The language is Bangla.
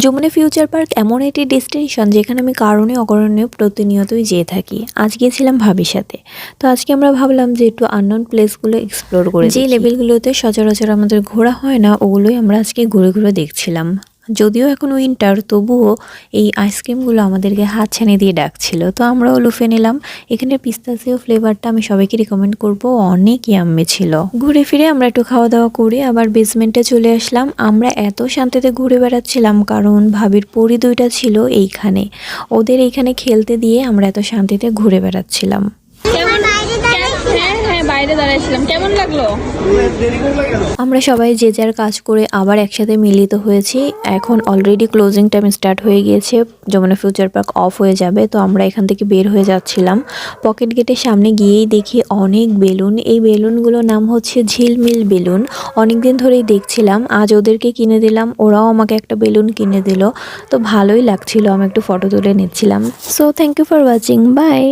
যমুনা ফিউচার পার্ক এমন একটি ডেস্টিনেশন যেখানে আমি কারণে অকারণে প্রতিনিয়তই যেয়ে থাকি। আজ গিয়েছিলাম ভাবির সাথে। তো আজকে আমরা ভাবলাম যে একটু আননোন প্লেসগুলো এক্সপ্লোর করে যে লেভেলগুলোতে সচরাচর আমাদের ঘোরা হয় না, ওগুলোই আমরা আজকে ঘুরে ঘুরে দেখছিলাম। যদিও এখন উইন্টার, তবুও এই আইসক্রিমগুলো আমাদেরকে হাতছানি দিয়ে ডাকছিল, তো আমরাও লুফে নিলাম। এখানে পিস্তাচিও ফ্লেভারটা আমি সবাইকে রিকমেন্ড করব, অনেক ইয়াম্মি ছিল। ঘুরে ফিরে আমরা একটু খাওয়া দাওয়া করে আবার বেসমেন্টে চলে আসলাম। আমরা এত শান্তিতে ঘুরে বেড়াচ্ছিলাম কারণ ভাবির পরী দুইটা ছিল এইখানে, ওদের এইখানে খেলতে দিয়ে আমরা এত শান্তিতে ঘুরে বেড়াচ্ছিলাম। বাইরে দাঁড়াইছিলাম, কেমন লাগলো? আমরা সবাই যে যার কাজ করে আবার একসাথে মিলিত হয়েছি। এখন অলরেডি ক্লোজিং টাইম স্টার্ট হয়ে গিয়েছে, যমুনা ফিউচার পার্ক অফ হয়ে যাবে। তো আমরা এখান থেকে বের হয়ে যাচ্ছিলাম। পকেট গেটের সামনে গিয়েই দেখি অনেক বেলুন। এই বেলুনগুলোর নাম হচ্ছে ঝিলমিল বেলুন। অনেক দিন ধরেই দেখছিলাম, আজ ওদেরকে কিনে দিলাম, ওরাও আমাকে একটা বেলুন কিনে দিল। তো ভালোই লাগছিল, আমি একটু ফটো তুলে নিচ্ছিলাম। So thank you for watching, by.